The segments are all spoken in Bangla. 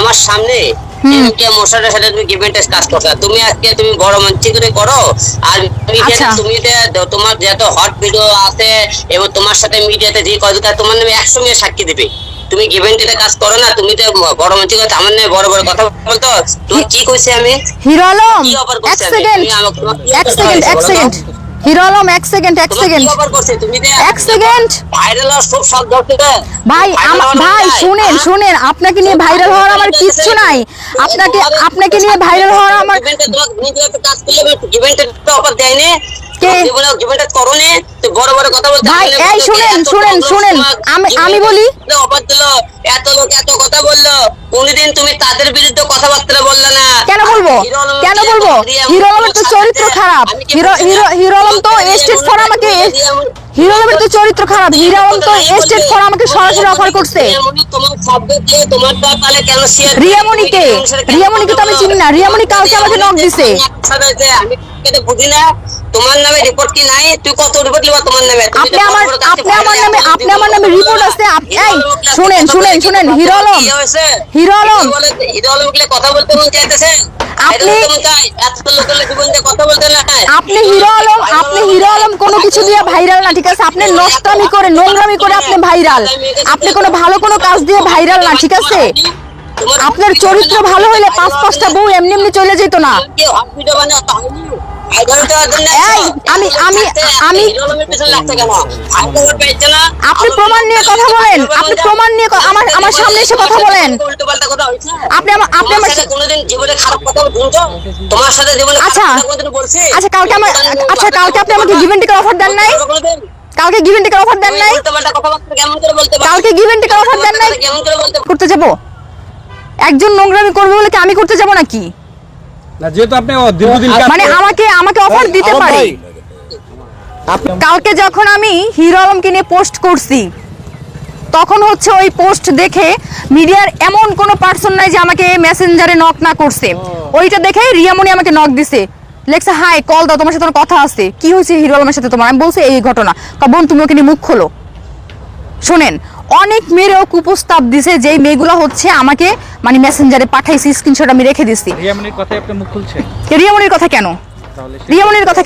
আমার সামনে মশাটার সাথে তুমি গিভ এন্ড টেক কাজ করছো, তুমি আজকে তুমি বড় মঞ্চে করে করো, আর মিডিয়াতে তুমি তোমার যত হট ভিডিও আছে এবং তোমার সাথে মিডিয়াতে যে কথা তোমার নামে 100 মেয়ে সাক্ষী দিবে। তুমি গিভ এন্ড টেক কাজ করো না, তুমি তো বড় মঞ্চে করে আমার নামে বড় বড় কথা বলতো। তুমি কি কইছে আমি হিরো আলম কি অফার করছি? এক সেকেন্ড হিরো আলম এক সেকেন্ড কি অফার করছে? তুমি এক সেকেন্ড ভাইরাল আর সব সব ধরতে ভাই ভাই শুনেন আপনাকে নিয়ে ভাইরাল হওয়ার আমার কিচ্ছু নাই। আপনাকে নিয়ে ভাইরাল হওয়ার আমার কাজ করলে গিভ এন্ড টেক অফার দেয়নি কে জীবনে গিভ এন্ড টেক করোনি, তো বড় বড় কথা বলতে ভাই এই শুনেন আমি বলি অফার দিলো, এত লোক এত কথা বললো, কোনদিন তুমি তাদের বিরুদ্ধে কথাবার্তা বললে না। কেন বলবো হিরো আলমের তো চরিত্র খারাপ। হিরো আলম তো স্টেট ফর আমাকে হিরো আলমের তো চরিত্র খারাপ। হিরো আলম তো স্টেট ফর আমাকে সরাসরি অফার করছে। তোমার শব্দকে তোমার তাহলে কেন শেয়ার রিয়ামণিকে তো আমি চিনি না। রিয়ামণি কালকে আমাকে নক দিছে। আমি কেটে বুঝি না তোমার নামে রিপোর্ট কি নাই? তুই কত রিপোর্ট লিবা তোমার নামে? আপনি আমার নামে রিপোর্ট আছে। এই শুনেন হিরো আলম বলে কথা বলতে মন চাইতেছে। আপনি হিরো আলম কোনো কিছু দিয়ে ভাইরাল না, ঠিক আছে? আপনি নষ্টামি করে নোংরামি করে আপনি ভাইরাল। আপনি কোনো ভালো কোনো কাজ দিয়ে ভাইরাল না, ঠিক আছে? আপনার চরিত্র ভালো হলে 5-5টা বউ এমনি চলে যেত না। আপনি প্রমাণ নিয়ে কথা বলেন, আমার সামনে এসে কথা বলেন। আপনি আমার কোনোদিন জীবনে খারাপ কথা বলছো? তোমার সাথে জীবনে আচ্ছা কালকে আপনি আমাকে গিভ এন্ড টেকের অফার দেন নাই? কালকে গিভ এন্ড টেকের অফার দেন নাই? করতে যাব? একজন নোংরামি করবে বলে কি আমি করতে যাব নাকি? না, যেহেতু আপনি দীর্ঘদিন মানে আমাকে অফার দিতে পারে। কালকে যখন আমি হিরো আলমকে নিয়ে পোস্ট করছি, তখন হচ্ছে ওই পোস্ট দেখে মিডিয়ার এমন কোনো পার্সন নাই যে আমাকে মেসেঞ্জারে নক না করছে। ওইটা দেখে রিয়ামণি আমাকে নক দিছে, লেখছে হাই কল দাও, তোমার সাথে কথা আছে। কি হয়েছে হিরো আলমের সাথে তোমার? আমি বলছি এই ঘটনা। বোন তুমি ওকে নিয়ে মুখ খোলো। শোনেন, অনেক মেয়েরাও কুপ্রস্তাব দিছে, যেই মেয়েগুলো হচ্ছে আমাকে মানে মেসেঞ্জারে পাঠাইছি, স্ক্রিনশট আমি রেখে দিছি। রিয়ামণির কথায় আপনি মুখ খুলছেন? রিয়ামণির কথা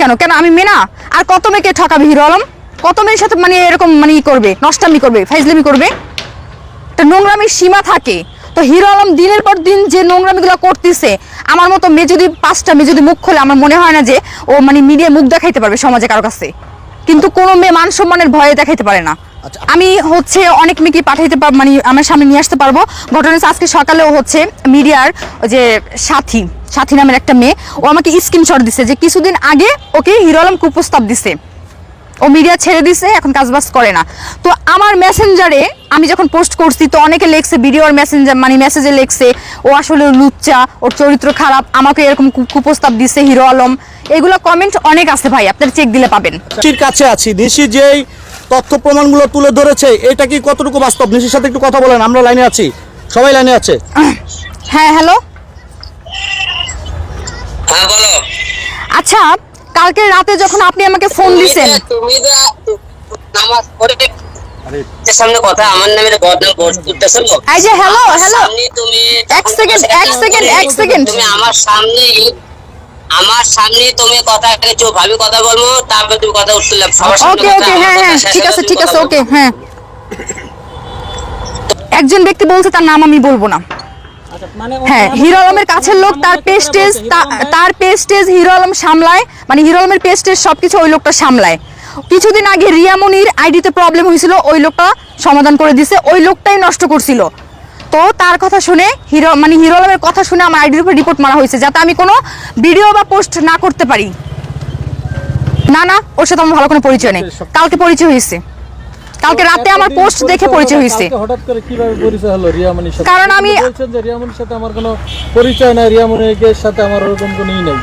কেন? কেন আমি মেনা? আর কত মেয়েকে ঠকাবে হিরো আলম? কত মেয়ের সাথে মানে এরকম মানে করবে, নষ্টামি করবে, ফাইজলামি করবে? তো নোংরামির সীমা থাকে। তো হিরো আলম দিনের পর দিন যে নোংরামিগুলো করতেছে, আমার মতো মেয়ে যদি 5টা মেয়ে যদি মুখ খোলে, আমার মনে হয় না যে ও মানে মিডিয়ায় মুখ দেখাইতে পারবে সমাজে কারো কাছে। কিন্তু কোনো মেয়ে মান সম্মানের ভয়ে দেখাইতে পারে না। আমি হচ্ছে অনেক মেয়েকে পাঠাইতে পারবো, মানে আমার সামনে নিয়ে আসতে পারবো। ঘটনা আজকে সকালেও হচ্ছে মিডিয়ার যে সাথী নামের একটা মেয়ে, ও আমাকে স্ক্রিনশট দিছে যে কিছুদিন আগে ওকে হিরো আলম কুপ্রস্তাব দিছে, ও মিডিয়া ছেড়ে দিছে, এখন কাজবাজ করে না। তো আমার মেসেঞ্জারে আমি যখন পোস্ট করছি, তো অনেকে লেখছে, ভিডিওর মেসেঞ্জার মানে মেসেজে লেখছে ও আসলে লুচ্চা, ওর চরিত্র খারাপ, আমাকে এরকম কুপ্রস্তাব দিছে হিরো আলম। এগুলো কমেন্ট অনেক আছে ভাই, আপনারা চেক দিলে পাবেন। নিশির কাছে আছি, নিশি যেই তথ্য প্রমাণগুলো তুলে ধরেছে, এটা কি কতটুকু বাস্তব? নিশির সাথে একটু কথা বলেন, আমরা লাইনে আছি, সবাই লাইনে আছে। হ্যাঁ হ্যালো, হ্যাঁ বলো। আচ্ছা কালকে রাতে যখন আপনি আমাকে ফোন দিছেন, তুমি নামাজ পড়ে সামনে কথা আমার নামে বদনাম করতেছো। এই যে হ্যালো তুমি এক সেকেন্ড তুমি আমার সামনে তুমি কথা কিছু ভাবি কথা বলবো, তারপর তুমি কথা উঠতে লাগবে। ওকে হ্যাঁ ঠিক আছে ওকে। হ্যাঁ, একজন ব্যক্তি বলছে, তার নাম আমি বলবো না। হ্যাঁ, হিরো আলমের কাছের লোক, তার পেস্টেজ হিরো আলম সামলায়, মানে হিরো আলমের পেস্টেজ সবকিছু ওই লোকটা সামলায়। কিছুদিন আগে রিয়ামণির আইডিতে প্রবলেম হয়েছিল, ওই লোকটা সমাধান করে দিছে, ওই লোকটাই নষ্ট করছিল। তো তার কথা শুনে হিরো আলমের কথা শুনে আমার আইডির উপর রিপোর্ট মারা হয়েছে, যাতে আমি কোনো ভিডিও বা পোস্ট না করতে পারি। না ওর সাথে আমার ভালো কোনো পরিচয় নেই। কালকে পরিচয় হয়েছে, কালকে রাতে আমার পোস্ট দেখে পরিচয় হয়েছে। হঠাৎ করে কিভাবে পরিচয় হলো রিয়ামণির সাথে? কারণ আমি বলছেন যে রিয়ামণির সাথে আমার কোনো পরিচয় নাই, রিয়ামণির সাথে আমার ওরকম কোনো ই নাই।